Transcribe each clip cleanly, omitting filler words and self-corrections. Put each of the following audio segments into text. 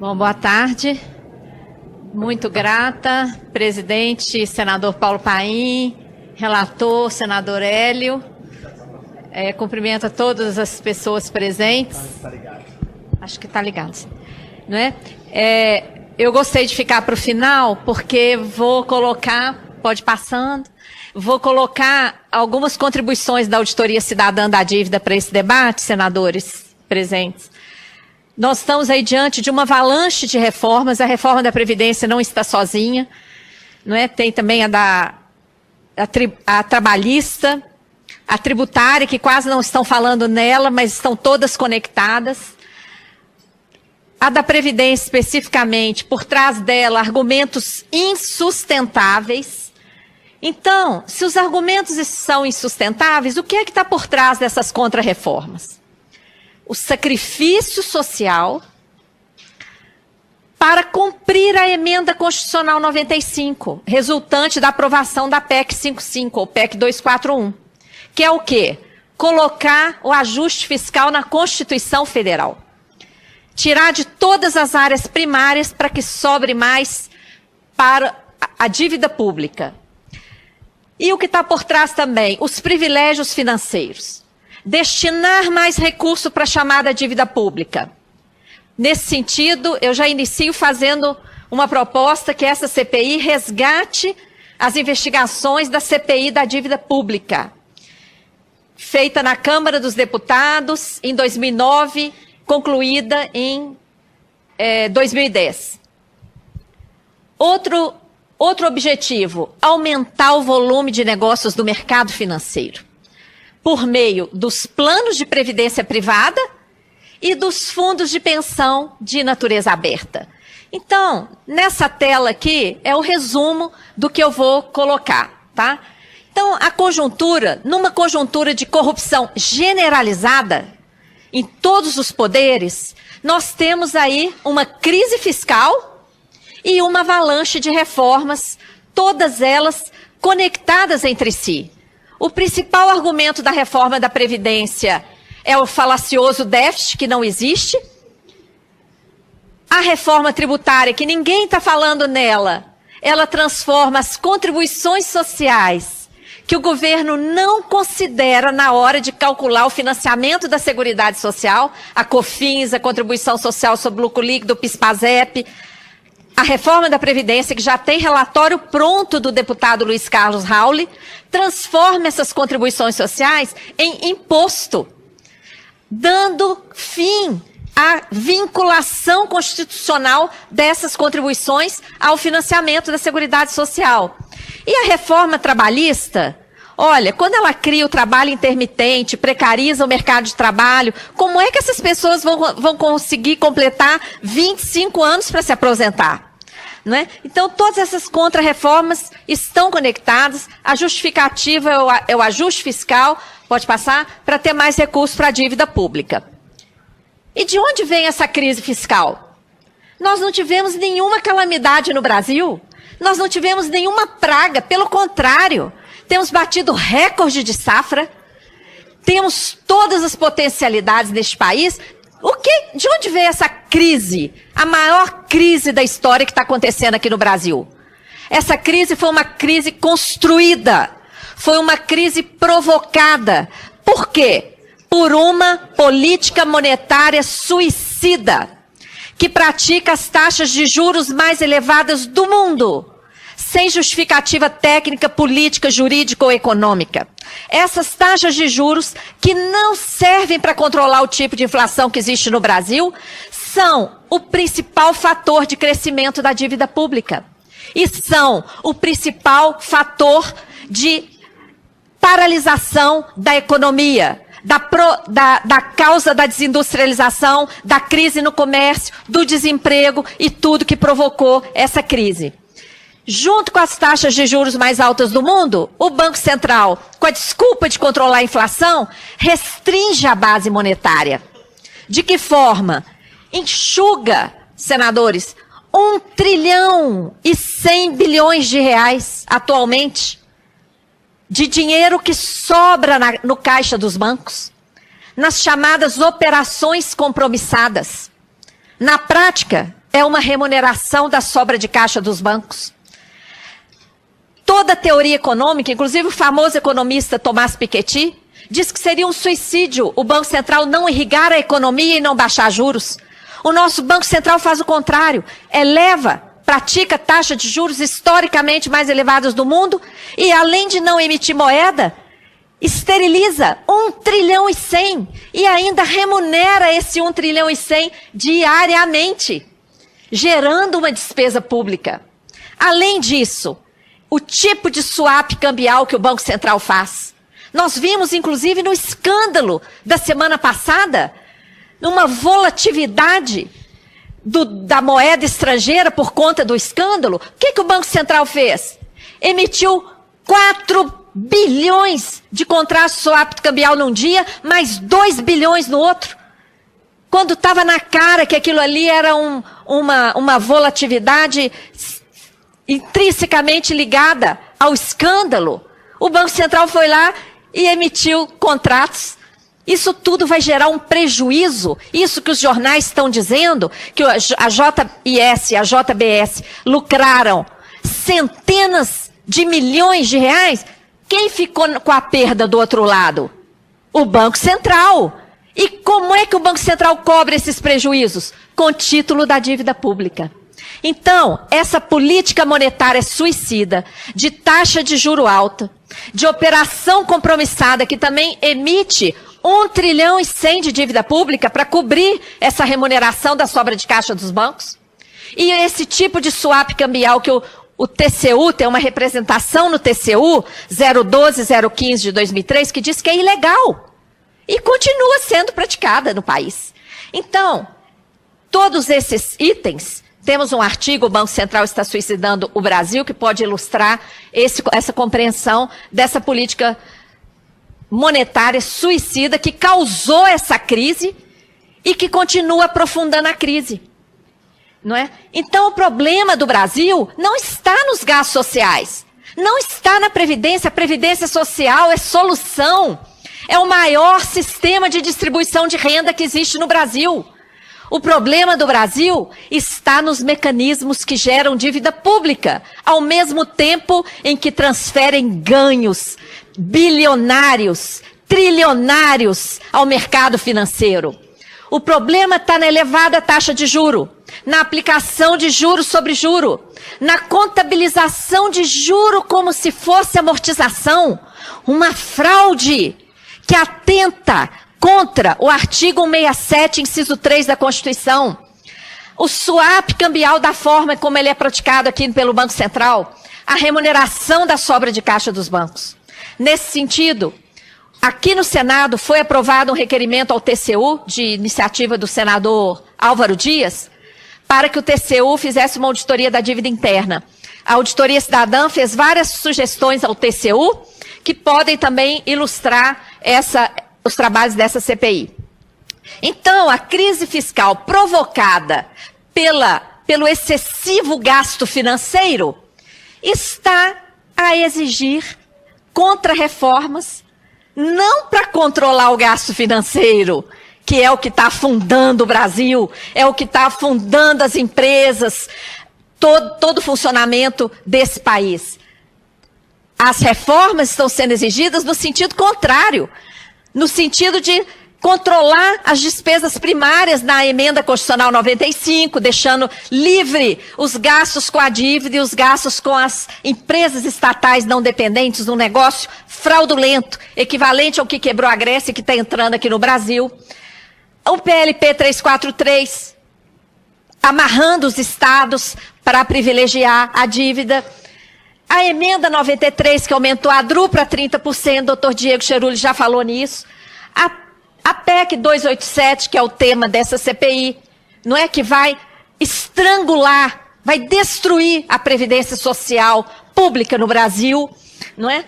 Bom, boa tarde. Muito grata, presidente, senador Paulo Paim, relator, senador Hélio. Cumprimento a todas as pessoas presentes. Acho que está ligado. Não é? Eu gostei de ficar para o final, porque vou colocar, pode ir passando, vou colocar algumas contribuições da Auditoria Cidadã da Dívida para esse debate, senadores presentes. Nós estamos aí diante de uma avalanche de reformas, a reforma da Previdência não está sozinha, não é? Tem também a trabalhista, a tributária, que quase não estão falando nela, mas estão todas conectadas. A da Previdência, especificamente, por trás dela, argumentos insustentáveis. Então, se os argumentos são insustentáveis, o que é que está por trás dessas contrarreformas? O sacrifício social para cumprir a emenda constitucional 95, resultante da aprovação da PEC 55, ou PEC 241, que é o quê? Colocar o ajuste fiscal na Constituição Federal. Tirar de todas as áreas primárias para que sobre mais para a dívida pública. E o que está por trás também? Os privilégios financeiros. Destinar mais recurso para a chamada dívida pública. Nesse sentido, eu já inicio fazendo uma proposta que essa CPI resgate as investigações da CPI da dívida pública, feita na Câmara dos Deputados em 2009, concluída em 2010. Outro objetivo, aumentar o volume de negócios do mercado financeiro, por meio dos planos de previdência privada e dos fundos de pensão de natureza aberta. Então, nessa tela aqui é o resumo do que eu vou colocar, tá? Então, a conjuntura, numa conjuntura de corrupção generalizada em todos os poderes, nós temos aí uma crise fiscal e uma avalanche de reformas, todas elas conectadas entre si. O principal argumento da reforma da Previdência é o falacioso déficit, que não existe. A reforma tributária, que ninguém está falando nela, ela transforma as contribuições sociais, que o governo não considera na hora de calcular o financiamento da Seguridade Social, a COFINS, a Contribuição Social sobre Lucro Líquido, o PIS/PASEP, a reforma da Previdência, que já tem relatório pronto do deputado Luiz Carlos Rauli, transforma essas contribuições sociais em imposto, dando fim à vinculação constitucional dessas contribuições ao financiamento da Seguridade Social. E a reforma trabalhista, olha, quando ela cria o trabalho intermitente, precariza o mercado de trabalho, como é que essas pessoas vão conseguir completar 25 anos para se aposentar? Não é? Então, todas essas contrarreformas estão conectadas. A justificativa é o ajuste fiscal, pode passar, para ter mais recursos para a dívida pública. E de onde vem essa crise fiscal? Nós não tivemos nenhuma calamidade no Brasil, nós não tivemos nenhuma praga, pelo contrário, temos batido recorde de safra, temos todas as potencialidades neste país. De onde veio essa crise? A maior crise da história que está acontecendo aqui no Brasil. Essa crise foi uma crise construída, foi uma crise provocada. Por quê? Por uma política monetária suicida, que pratica as taxas de juros mais elevadas do mundo, sem justificativa técnica, política, jurídica ou econômica. Essas taxas de juros, que não servem para controlar o tipo de inflação que existe no Brasil, são o principal fator de crescimento da dívida pública. E são o principal fator de paralisação da economia, da causa da desindustrialização, da crise no comércio, do desemprego e tudo que provocou essa crise. Junto com as taxas de juros mais altas do mundo, o Banco Central, com a desculpa de controlar a inflação, restringe a base monetária. De que forma? Enxuga, senadores, 1,1 trilhão de reais atualmente, de dinheiro que sobra no caixa dos bancos, nas chamadas operações compromissadas. Na prática, é uma remuneração da sobra de caixa dos bancos. Toda a teoria econômica, inclusive o famoso economista Thomas Piketty, diz que seria um suicídio o Banco Central não irrigar a economia e não baixar juros. O nosso Banco Central faz o contrário, pratica taxa de juros historicamente mais elevadas do mundo e, além de não emitir moeda, esteriliza 1 trilhão e 100 e ainda remunera esse 1 trilhão e 100 diariamente, gerando uma despesa pública. Além disso, o tipo de swap cambial que o Banco Central faz. Nós vimos, inclusive, no escândalo da semana passada, numa volatilidade da moeda estrangeira por conta do escândalo. O que o Banco Central fez? Emitiu 4 bilhões de contratos de swap cambial num dia, mais 2 bilhões no outro. Quando estava na cara que aquilo ali era uma volatilidade intrinsecamente ligada ao escândalo, o Banco Central foi lá e emitiu contratos. Isso tudo vai gerar um prejuízo. Isso que os jornais estão dizendo, que a JBS e a JBS lucraram centenas de milhões de reais. Quem ficou com a perda do outro lado? O Banco Central. E como é que o Banco Central cobre esses prejuízos? Com título da dívida pública. Então, essa política monetária suicida, de taxa de juro alta, de operação compromissada, que também emite 1 trilhão e 100 de dívida pública para cobrir essa remuneração da sobra de caixa dos bancos, e esse tipo de swap cambial que o TCU, tem uma representação no TCU 012-015 de 2003, que diz que é ilegal e continua sendo praticada no país. Então, todos esses itens, temos um artigo, o Banco Central está suicidando o Brasil, que pode ilustrar essa compreensão dessa política monetária suicida que causou essa crise e que continua aprofundando a crise. Não é? Então, o problema do Brasil não está nos gastos sociais, não está na Previdência. A Previdência Social é solução, é o maior sistema de distribuição de renda que existe no Brasil. O problema do Brasil está nos mecanismos que geram dívida pública, ao mesmo tempo em que transferem ganhos bilionários, trilionários ao mercado financeiro. O problema está na elevada taxa de juro, na aplicação de juro sobre juro, na contabilização de juro como se fosse amortização, uma fraude que atenta contra o artigo 167, inciso 3 da Constituição. O swap cambial da forma como ele é praticado aqui pelo Banco Central, a remuneração da sobra de caixa dos bancos. Nesse sentido, aqui no Senado foi aprovado um requerimento ao TCU, de iniciativa do senador Álvaro Dias, para que o TCU fizesse uma auditoria da dívida interna. A Auditoria Cidadã fez várias sugestões ao TCU, que podem também ilustrar os trabalhos dessa CPI. Então, a crise fiscal provocada pelo excessivo gasto financeiro está a exigir contra-reformas, não para controlar o gasto financeiro, que é o que está afundando o Brasil, é o que está afundando as empresas, todo o funcionamento desse país. As reformas estão sendo exigidas no sentido contrário, no sentido de controlar as despesas primárias na emenda constitucional 95, deixando livre os gastos com a dívida e os gastos com as empresas estatais não dependentes num negócio fraudulento, equivalente ao que quebrou a Grécia e que está entrando aqui no Brasil. O PLP 343, amarrando os estados para privilegiar a dívida. A emenda 93, que aumentou a DRU para 30%, doutor Diego Cherulli já falou nisso. A PEC 287, que é o tema dessa CPI, não é, que vai estrangular, vai destruir a previdência social pública no Brasil, não é?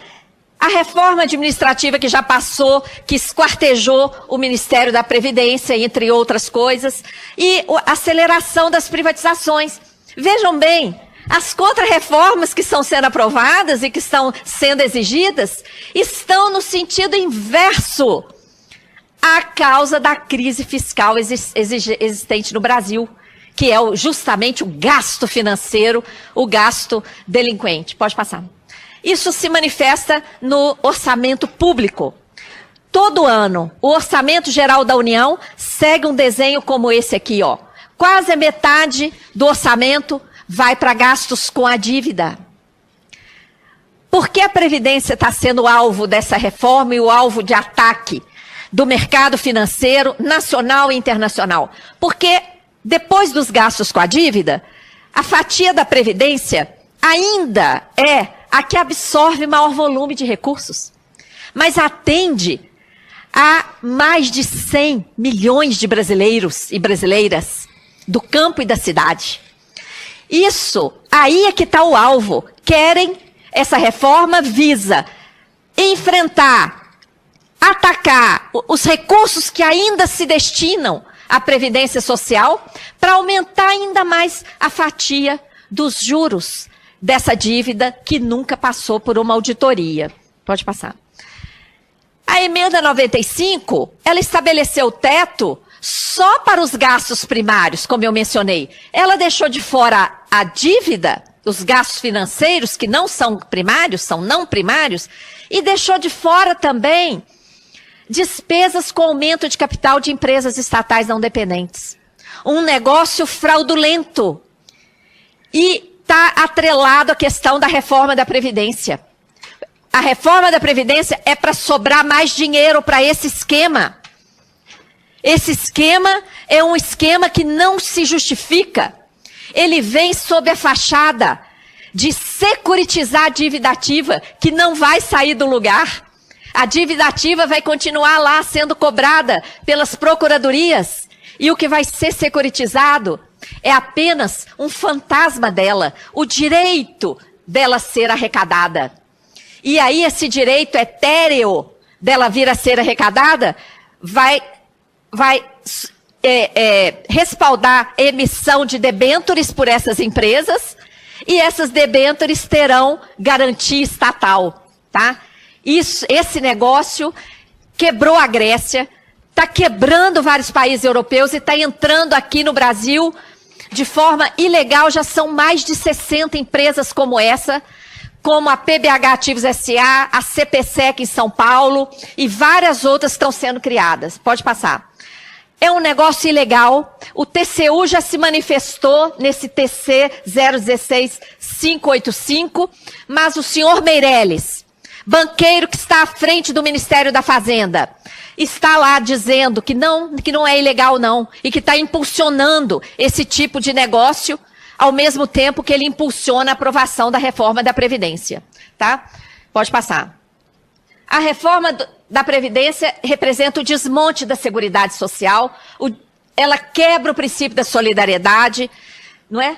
A reforma administrativa que já passou, que esquartejou o Ministério da Previdência, entre outras coisas, e a aceleração das privatizações. Vejam bem, as contra-reformas que estão sendo aprovadas e que estão sendo exigidas estão no sentido inverso à causa da crise fiscal existente no Brasil, que é justamente o gasto financeiro, o gasto delinquente. Pode passar. Isso se manifesta no orçamento público. Todo ano, o Orçamento Geral da União segue um desenho como esse aqui, ó. Quase a metade do orçamento vai para gastos com a dívida. Por que a Previdência está sendo alvo dessa reforma e o alvo de ataque do mercado financeiro nacional e internacional? Porque depois dos gastos com a dívida, a fatia da Previdência ainda é a que absorve maior volume de recursos, mas atende a mais de 100 milhões de brasileiros e brasileiras do campo e da cidade. Isso, aí é que está o alvo. Essa reforma visa enfrentar, atacar os recursos que ainda se destinam à Previdência Social para aumentar ainda mais a fatia dos juros dessa dívida que nunca passou por uma auditoria. Pode passar. A emenda 95, ela estabeleceu o teto só para os gastos primários, como eu mencionei. Ela deixou de fora a dívida, os gastos financeiros, que não são primários, são não primários, e deixou de fora também despesas com aumento de capital de empresas estatais não dependentes. Um negócio fraudulento. E está atrelado à questão da reforma da Previdência. A reforma da Previdência é para sobrar mais dinheiro para esse esquema. Esse esquema é um esquema que não se justifica. Ele vem sob a fachada de securitizar a dívida ativa, que não vai sair do lugar. A dívida ativa vai continuar lá sendo cobrada pelas procuradorias. E o que vai ser securitizado é apenas um fantasma dela, o direito dela ser arrecadada. E aí esse direito etéreo dela vir a ser arrecadada vai respaldar a emissão de debêntures por essas empresas e essas debêntures terão garantia estatal, tá? Esse negócio quebrou a Grécia, está quebrando vários países europeus e está entrando aqui no Brasil de forma ilegal. Já são mais de 60 empresas como essa, como a PBH Ativos SA, a CPSEC em São Paulo e várias outras estão sendo criadas. Pode passar. É um negócio ilegal. O TCU já se manifestou nesse TC 016585, mas o senhor Meirelles, banqueiro que está à frente do Ministério da Fazenda, está lá dizendo que não é ilegal não, e que está impulsionando esse tipo de negócio, ao mesmo tempo que ele impulsiona a aprovação da reforma da Previdência. Tá? Pode passar. A reforma da Previdência representa o desmonte da Seguridade Social, ela quebra o princípio da solidariedade, não é?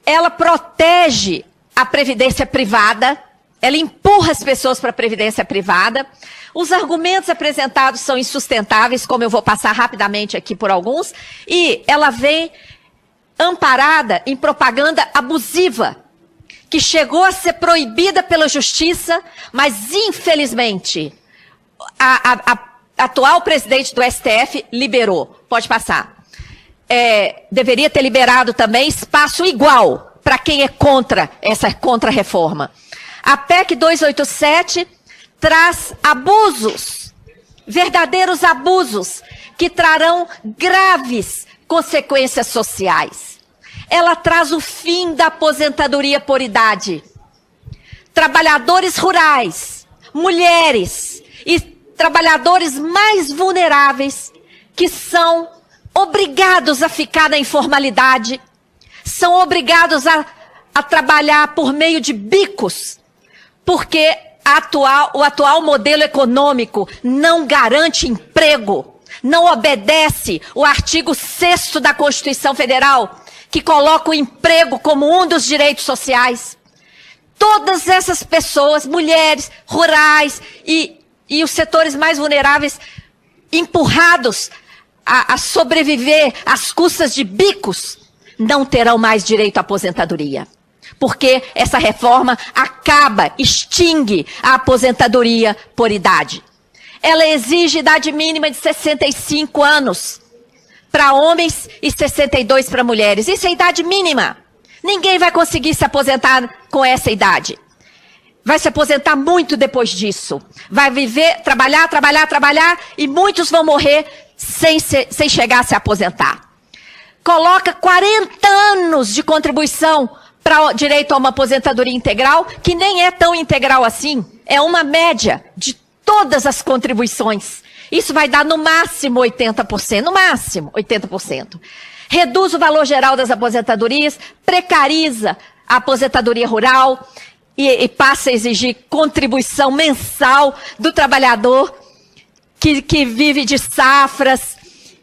Ela protege a Previdência privada, ela empurra as pessoas para a Previdência privada. Os argumentos apresentados são insustentáveis, como eu vou passar rapidamente aqui por alguns, e ela vem amparada em propaganda abusiva, que chegou a ser proibida pela Justiça, mas infelizmente a atual presidente do STF liberou. Pode passar. Deveria ter liberado também espaço igual para quem é contra essa contra-reforma. A PEC 287 traz abusos, verdadeiros abusos, que trarão graves consequências sociais. Ela traz o fim da aposentadoria por idade. Trabalhadores rurais, mulheres e trabalhadores mais vulneráveis que são obrigados a ficar na informalidade, são obrigados a trabalhar por meio de bicos, porque o atual modelo econômico não garante emprego, não obedece o artigo 6º da Constituição Federal, que coloca o emprego como um dos direitos sociais. Todas essas pessoas, mulheres, rurais e os setores mais vulneráveis, empurrados a sobreviver às custas de bicos, não terão mais direito à aposentadoria. Porque essa reforma extingue a aposentadoria por idade. Ela exige idade mínima de 65 anos para homens e 62 para mulheres. Isso é idade mínima. Ninguém vai conseguir se aposentar com essa idade. Vai se aposentar muito depois disso. Vai viver, trabalhar, e muitos vão morrer sem chegar a se aposentar. Coloca 40 anos de contribuição para direito a uma aposentadoria integral, que nem é tão integral assim. É uma média de todas as contribuições. Isso vai dar no máximo 80%, no máximo 80%. Reduz o valor geral das aposentadorias, precariza a aposentadoria rural e passa a exigir contribuição mensal do trabalhador que vive de safras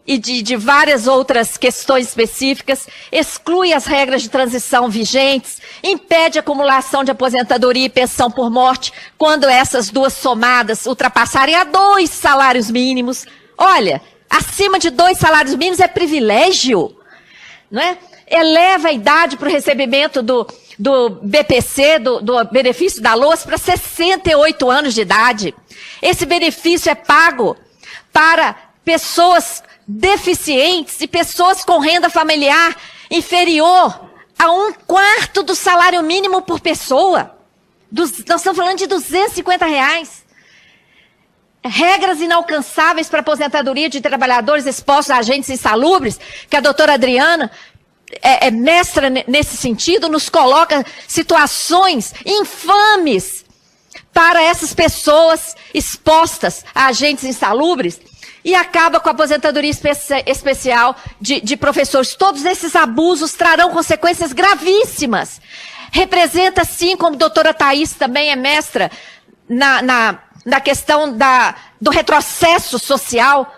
e de várias outras questões específicas, exclui as regras de transição vigentes, impede a acumulação de aposentadoria e pensão por morte quando essas duas somadas ultrapassarem a 2 salários mínimos. Olha, acima de 2 salários mínimos é privilégio, não é? Eleva a idade para o recebimento do BPC, do benefício da LOAS, para 68 anos de idade. Esse benefício é pago para pessoas deficientes e pessoas com renda familiar inferior a 1/4 do salário mínimo por pessoa. Nós estamos falando de R$250. Regras inalcançáveis para a aposentadoria de trabalhadores expostos a agentes insalubres, que a doutora Adriana é mestra nesse sentido, nos coloca situações infames para essas pessoas expostas a agentes insalubres. E acaba com a aposentadoria especial de professores. Todos esses abusos trarão consequências gravíssimas. Representa, sim, como a doutora Thaís também é mestra, na questão do retrocesso social,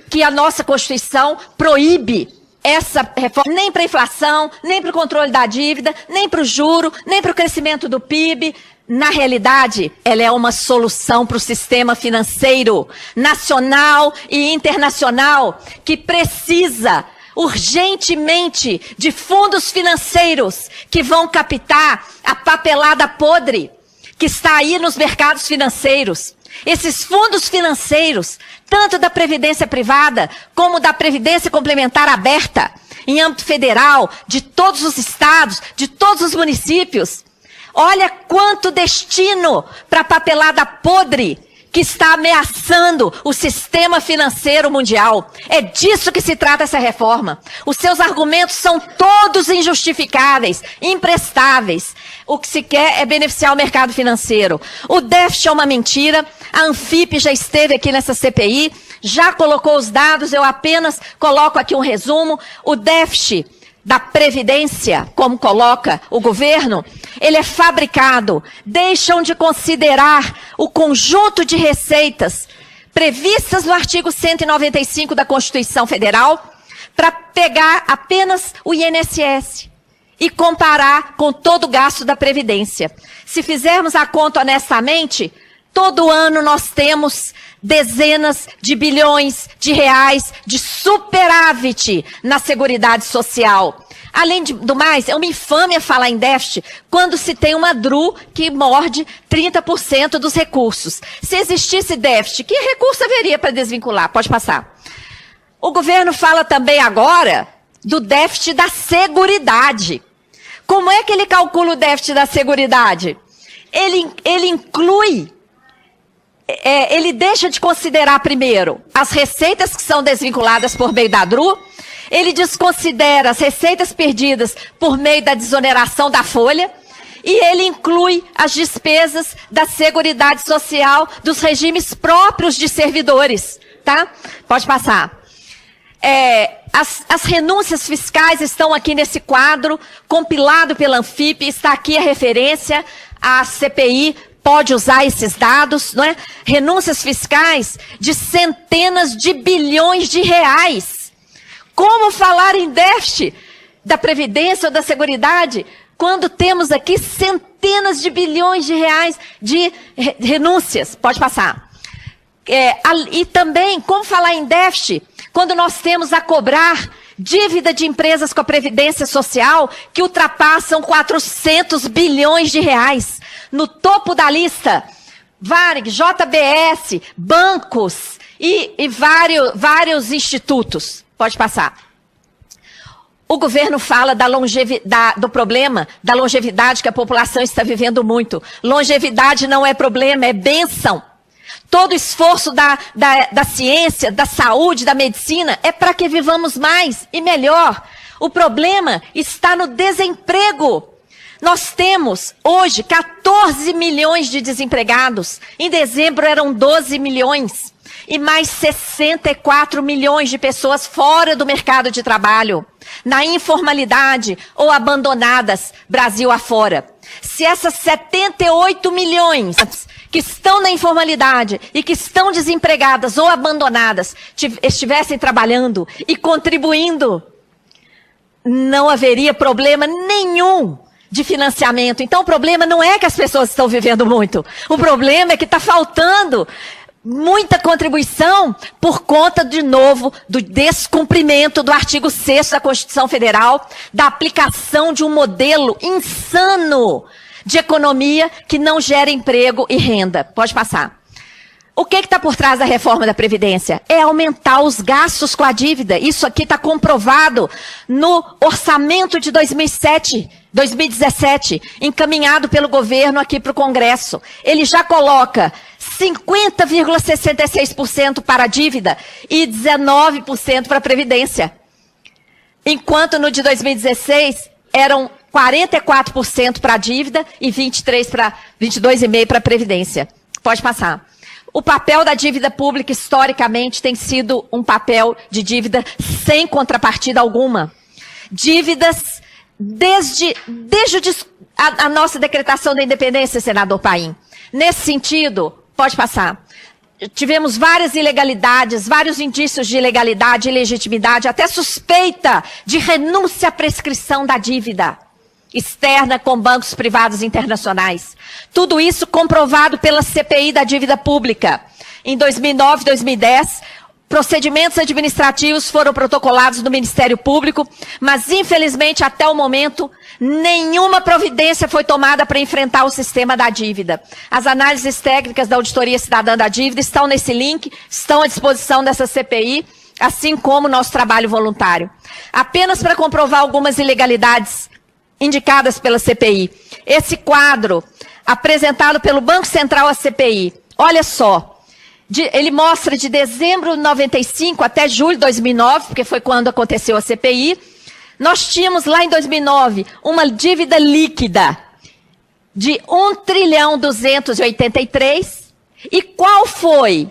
que a nossa Constituição proíbe essa reforma, nem para a inflação, nem para o controle da dívida, nem para o juro, nem para o crescimento do PIB. Na realidade, ela é uma solução para o sistema financeiro nacional e internacional, que precisa urgentemente de fundos financeiros que vão captar a papelada podre que está aí nos mercados financeiros. Esses fundos financeiros, tanto da Previdência Privada como da Previdência Complementar Aberta, em âmbito federal, de todos os estados, de todos os municípios, olha quanto destino para a papelada podre que está ameaçando o sistema financeiro mundial. É disso que se trata essa reforma. Os seus argumentos são todos injustificáveis, imprestáveis. O que se quer é beneficiar o mercado financeiro. O déficit é uma mentira. A Anfip já esteve aqui nessa CPI, já colocou os dados, eu apenas coloco aqui um resumo. O déficit da Previdência, como coloca o governo, ele é fabricado. Deixam de considerar o conjunto de receitas previstas no artigo 195 da Constituição Federal para pegar apenas o INSS e comparar com todo o gasto da Previdência. Se fizermos a conta honestamente, todo ano nós temos dezenas de bilhões de reais de superávit na Seguridade Social. Além do mais, é uma infâmia falar em déficit quando se tem uma DRU que morde 30% dos recursos. Se existisse déficit, que recurso haveria para desvincular? Pode passar. O governo fala também agora do déficit da Seguridade. Como é que ele calcula o déficit da Seguridade? Ele inclui... ele deixa de considerar primeiro as receitas que são desvinculadas por meio da DRU, ele desconsidera as receitas perdidas por meio da desoneração da folha e ele inclui as despesas da Seguridade Social dos regimes próprios de servidores, tá? Pode passar. As renúncias fiscais estão aqui nesse quadro, compilado pela Anfip, está aqui a referência, a CPI pode usar esses dados, não é? Renúncias fiscais de centenas de bilhões de reais. Como falar em déficit da Previdência ou da Seguridade quando temos aqui centenas de bilhões de reais de renúncias? Pode passar. E também, como falar em déficit quando nós temos a cobrar dívida de empresas com a Previdência Social que ultrapassam 400 bilhões de reais. No topo da lista, Varig, JBS, bancos e vários institutos. Pode passar. O governo fala do problema da longevidade, que a população está vivendo muito. Longevidade não é problema, é bênção. Todo esforço da ciência, da saúde, da medicina é para que vivamos mais e melhor. O problema está no desemprego. Nós temos hoje 14 milhões de desempregados. Em dezembro eram 12 milhões. E mais 64 milhões de pessoas fora do mercado de trabalho, na informalidade ou abandonadas Brasil afora. Se essas 78 milhões que estão na informalidade e que estão desempregadas ou abandonadas estivessem trabalhando e contribuindo, não haveria problema nenhum de financiamento. Então o problema não é que as pessoas estão vivendo muito. O problema é que está faltando muita contribuição por conta, de novo, do descumprimento do artigo 6º da Constituição Federal, da aplicação de um modelo insano de economia que não gera emprego e renda. Pode passar. O que está por trás da reforma da Previdência? É aumentar os gastos com a dívida. Isso aqui está comprovado no orçamento de 2017, encaminhado pelo governo aqui para o Congresso. Ele já coloca 50,66% para a dívida e 19% para a Previdência. Enquanto no de 2016 eram 44% para a dívida e 22,5% para a Previdência. Pode passar. O papel da dívida pública, historicamente, tem sido um papel de dívida sem contrapartida alguma. Dívidas desde a nossa decretação da independência, senador Paim. Nesse sentido, pode passar. Tivemos várias ilegalidades, vários indícios de ilegalidade, ilegitimidade, até suspeita de renúncia à prescrição da dívida externa com bancos privados internacionais. Tudo isso comprovado pela CPI da dívida pública. Em 2009 e 2010, procedimentos administrativos foram protocolados no Ministério Público, mas infelizmente até o momento nenhuma providência foi tomada para enfrentar o sistema da dívida. As análises técnicas da Auditoria Cidadã da Dívida estão nesse link, estão à disposição dessa CPI, assim como o nosso trabalho voluntário. Apenas para comprovar algumas ilegalidades indicadas pela CPI. Esse quadro, apresentado pelo Banco Central à CPI, olha só, ele mostra de dezembro de 95 até julho de 2009, porque foi quando aconteceu a CPI, nós tínhamos lá em 2009 uma dívida líquida de 1.283 e qual foi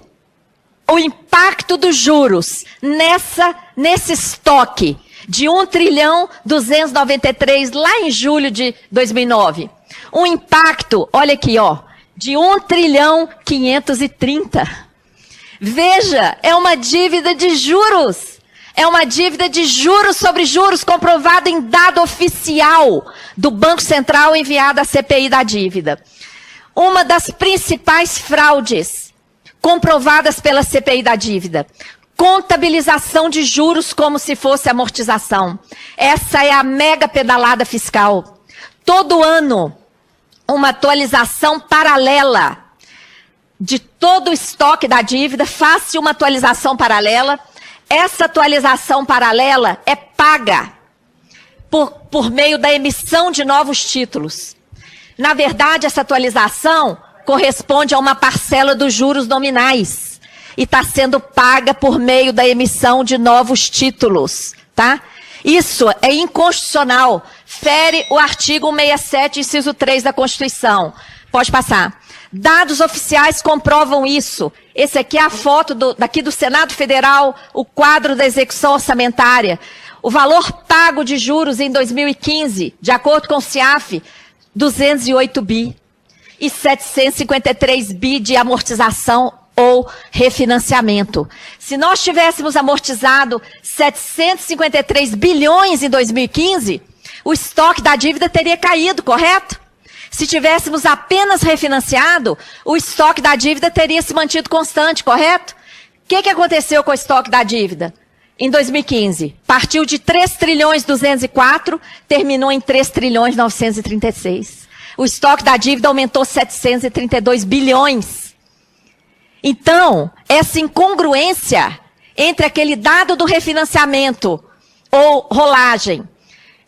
o impacto dos juros nesse estoque de 1.293 lá em julho de 2009. Um impacto, olha aqui, ó, de 1.530. Veja, é uma dívida de juros. É uma dívida de juros sobre juros comprovado em dado oficial do Banco Central enviado à CPI da dívida. Uma das principais fraudes comprovadas pela CPI da dívida. Contabilização de juros como se fosse amortização. Essa é a mega pedalada fiscal. Todo ano, uma atualização paralela de todo o estoque da dívida, faz-se uma atualização paralela. Essa atualização paralela é paga por meio da emissão de novos títulos. Na verdade, essa atualização corresponde a uma parcela dos juros nominais. E está sendo paga por meio da emissão de novos títulos, tá? Isso é inconstitucional, fere o artigo 167, inciso 3 da Constituição. Pode passar. Dados oficiais comprovam isso. Esse aqui é a foto daqui do Senado Federal, o quadro da execução orçamentária. O valor pago de juros em 2015, de acordo com o CIAF, 208 bi. E 753 bi de amortização ou refinanciamento. Se nós tivéssemos amortizado 753 bilhões em 2015, o estoque da dívida teria caído, correto? Se tivéssemos apenas refinanciado, o estoque da dívida teria se mantido constante, correto? O que aconteceu com o estoque da dívida? Em 2015, partiu de 3 trilhões 204, terminou em 3 trilhões 936. O estoque da dívida aumentou 732 bilhões. Então, essa incongruência entre aquele dado do refinanciamento ou rolagem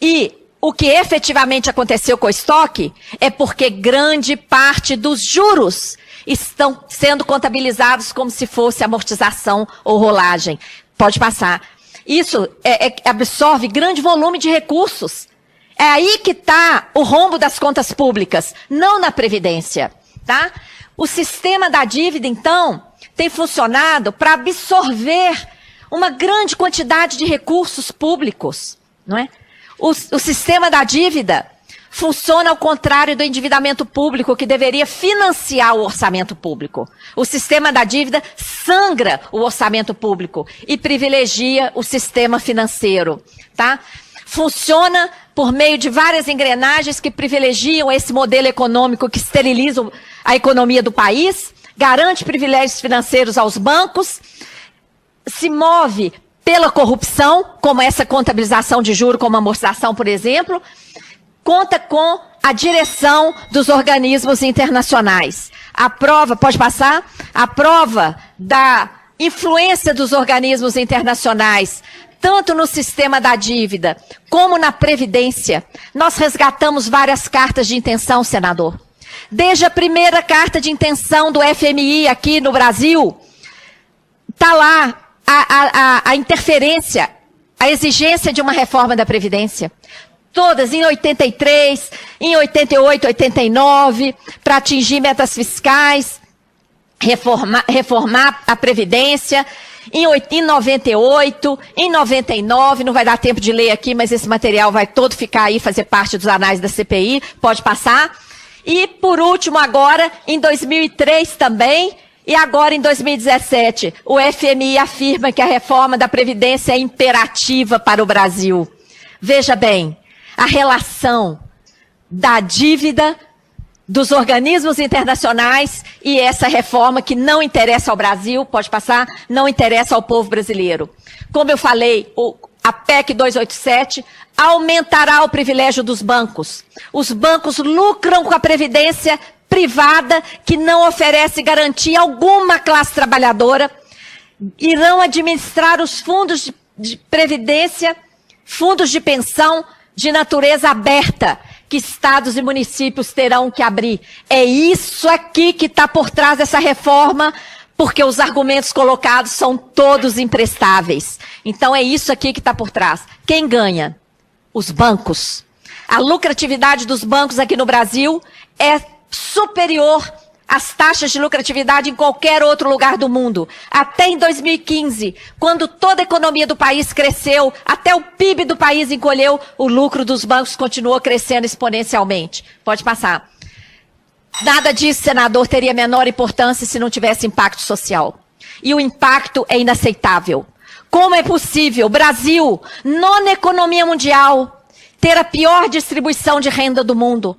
e o que efetivamente aconteceu com o estoque é porque grande parte dos juros estão sendo contabilizados como se fosse amortização ou rolagem. Pode passar. Isso absorve grande volume de recursos. É aí que está o rombo das contas públicas, não na Previdência. Tá? O sistema da dívida, então, tem funcionado para absorver uma grande quantidade de recursos públicos, não é? O sistema da dívida funciona ao contrário do endividamento público, que deveria financiar o orçamento público. O sistema da dívida sangra o orçamento público e privilegia o sistema financeiro, tá? Funciona por meio de várias engrenagens que privilegiam esse modelo econômico que esteriliza a economia do país, garante privilégios financeiros aos bancos, se move pela corrupção, como essa contabilização de juros, como amortização, por exemplo, conta com a direção dos organismos internacionais. A prova, pode passar? A prova da influência dos organismos internacionais, tanto no sistema da dívida, como na Previdência. Nós resgatamos várias cartas de intenção, senador. Desde a primeira carta de intenção do FMI aqui no Brasil, está lá a interferência, a exigência de uma reforma da Previdência. Todas em 83, em 88, 89, para atingir metas fiscais, reformar a Previdência, em 98, em 99, não vai dar tempo de ler aqui, mas esse material vai todo ficar aí, fazer parte dos anais da CPI, pode passar. E, por último, agora, em 2003 também, e agora em 2017, o FMI afirma que a reforma da Previdência é imperativa para o Brasil. Veja bem, a relação da dívida dos organismos internacionais e essa reforma que não interessa ao Brasil, pode passar, não interessa ao povo brasileiro. Como eu falei, a PEC 287 aumentará o privilégio dos bancos. Os bancos lucram com a previdência privada que não oferece garantia alguma à classe trabalhadora, irão administrar os fundos de previdência, fundos de pensão de natureza aberta, que estados e municípios terão que abrir. É isso aqui que está por trás dessa reforma, porque os argumentos colocados são todos imprestáveis. Então é isso aqui que está por trás. Quem ganha? Os bancos. A lucratividade dos bancos aqui no Brasil é superior às taxas de lucratividade em qualquer outro lugar do mundo. Até em 2015, quando toda a economia do país cresceu, até o PIB do país encolheu, o lucro dos bancos continuou crescendo exponencialmente. Pode passar. Nada disso, senador, teria menor importância se não tivesse impacto social. E o impacto é inaceitável. Como é possível o Brasil, nona economia mundial, ter a pior distribuição de renda do mundo,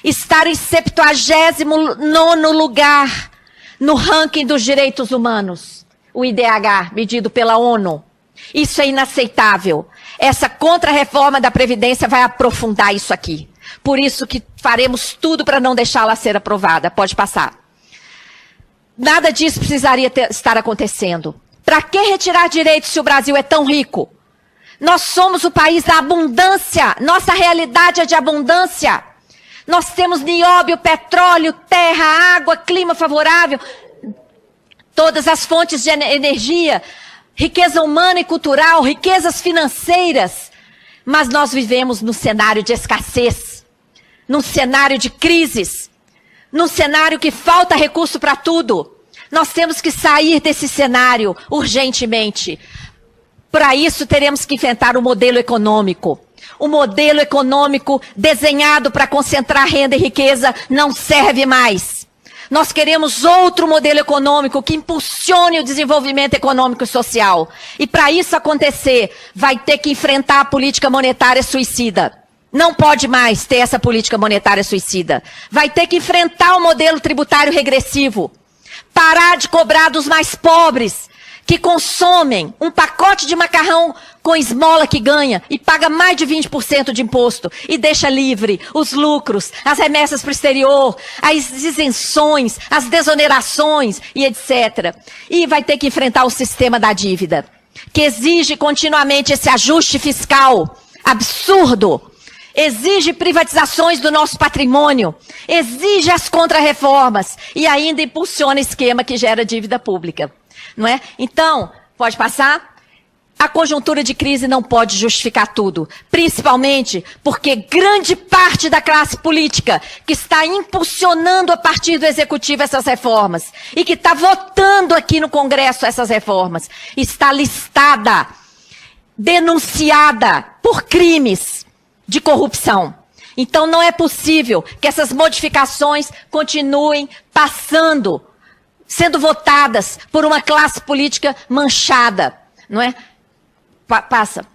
estar em 79º lugar no ranking dos direitos humanos, o IDH, medido pela ONU? Isso é inaceitável. Essa contra-reforma da Previdência vai aprofundar isso aqui. Por isso que faremos tudo para não deixá-la ser aprovada. Pode passar. Nada disso precisaria estar acontecendo. Para que retirar direitos se o Brasil é tão rico? Nós somos o país da abundância. Nossa realidade é de abundância. Nós temos nióbio, petróleo, terra, água, clima favorável, todas as fontes de energia, riqueza humana e cultural, riquezas financeiras. Mas nós vivemos num cenário de escassez, num cenário de crises, num cenário que falta recurso para tudo. Nós temos que sair desse cenário urgentemente. Para isso, teremos que enfrentar o modelo econômico. O modelo econômico desenhado para concentrar renda e riqueza não serve mais. Nós queremos outro modelo econômico que impulsione o desenvolvimento econômico e social. E para isso acontecer, vai ter que enfrentar a política monetária suicida. Não pode mais ter essa política monetária suicida. Vai ter que enfrentar o modelo tributário regressivo. Parar de cobrar dos mais pobres, que consomem um pacote de macarrão com esmola que ganha e paga mais de 20% de imposto e deixa livre os lucros, as remessas para o exterior, as isenções, as desonerações e etc. E vai ter que enfrentar o sistema da dívida, que exige continuamente esse ajuste fiscal absurdo, exige privatizações do nosso patrimônio, exige as contrarreformas e ainda impulsiona esquema que gera dívida pública. Não é? Então, pode passar? A conjuntura de crise não pode justificar tudo, principalmente porque grande parte da classe política que está impulsionando a partir do Executivo essas reformas e que está votando aqui no Congresso essas reformas, está listada, denunciada por crimes de corrupção. Então não é possível que essas modificações continuem passando, sendo votadas por uma classe política manchada, não é? Passa.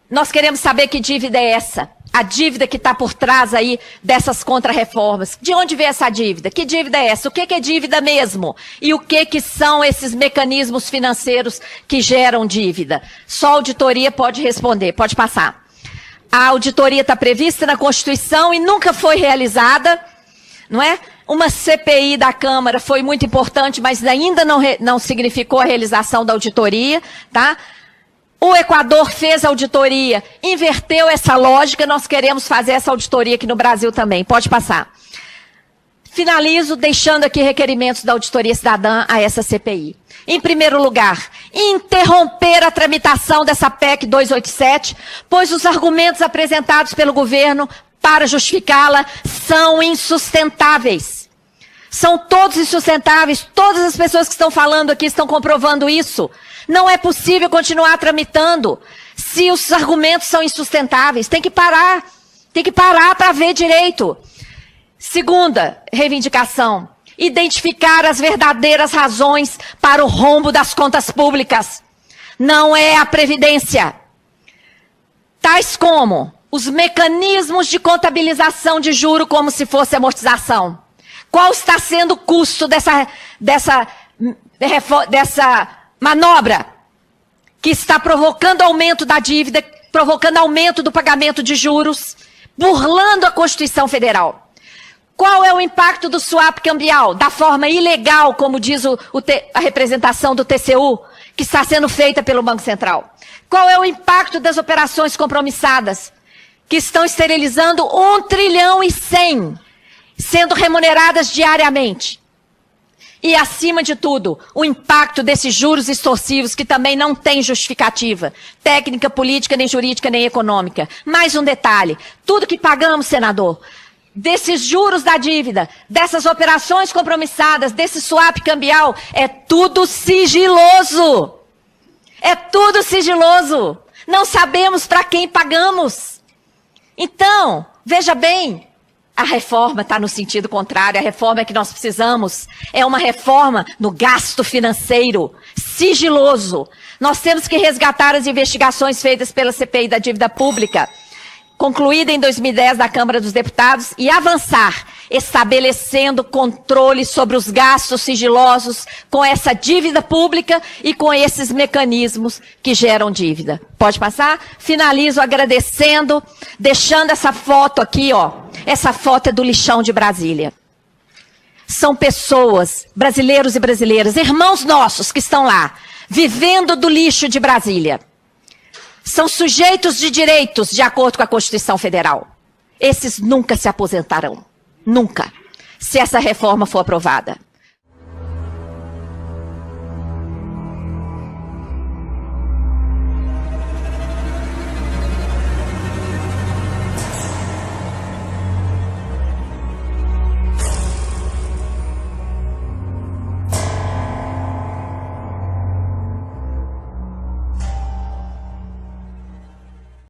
Nós queremos saber que dívida é essa. A dívida que está por trás aí dessas contrarreformas. De onde vem essa dívida? Que dívida é essa? O que é dívida mesmo? E o que são esses mecanismos financeiros que geram dívida? Só a auditoria pode responder. Pode passar. A auditoria está prevista na Constituição e nunca foi realizada, não é? Uma CPI da Câmara foi muito importante, mas ainda não significou a realização da auditoria, tá? O Equador fez a auditoria, inverteu essa lógica, nós queremos fazer essa auditoria aqui no Brasil também. Pode passar. Finalizo deixando aqui requerimentos da auditoria cidadã a essa CPI. Em primeiro lugar, interromper a tramitação dessa PEC 287, pois os argumentos apresentados pelo governo para justificá-la são insustentáveis. São todos insustentáveis, todas as pessoas que estão falando aqui estão comprovando isso. Não é possível continuar tramitando se os argumentos são insustentáveis. Tem que parar para ver direito. Segunda reivindicação, identificar as verdadeiras razões para o rombo das contas públicas. Não é a Previdência. Tais como os mecanismos de contabilização de juro como se fosse amortização. Qual está sendo o custo dessa manobra que está provocando aumento da dívida, provocando aumento do pagamento de juros, burlando a Constituição Federal? Qual é o impacto do swap cambial, da forma ilegal, como diz a representação do TCU, que está sendo feita pelo Banco Central? Qual é o impacto das operações compromissadas, que estão esterilizando 1 trilhão e 100, sendo remuneradas diariamente? E, acima de tudo, o impacto desses juros extorsivos, que também não tem justificativa, técnica, política, nem jurídica, nem econômica. Mais um detalhe, tudo que pagamos, senador, desses juros da dívida, dessas operações compromissadas, desse swap cambial, é tudo sigiloso. É tudo sigiloso. Não sabemos para quem pagamos. Então, veja bem, a reforma está no sentido contrário. A reforma que nós precisamos é uma reforma no gasto financeiro, sigiloso. Nós temos que resgatar as investigações feitas pela CPI da dívida pública, concluída em 2010 na Câmara dos Deputados, e avançar, estabelecendo controle sobre os gastos sigilosos com essa dívida pública e com esses mecanismos que geram dívida. Pode passar? Finalizo agradecendo, deixando essa foto aqui, ó. Essa foto é do lixão de Brasília. São pessoas, brasileiros e brasileiras, irmãos nossos que estão lá, vivendo do lixo de Brasília. São sujeitos de direitos de acordo com a Constituição Federal. Esses nunca se aposentarão. Nunca. Se essa reforma for aprovada.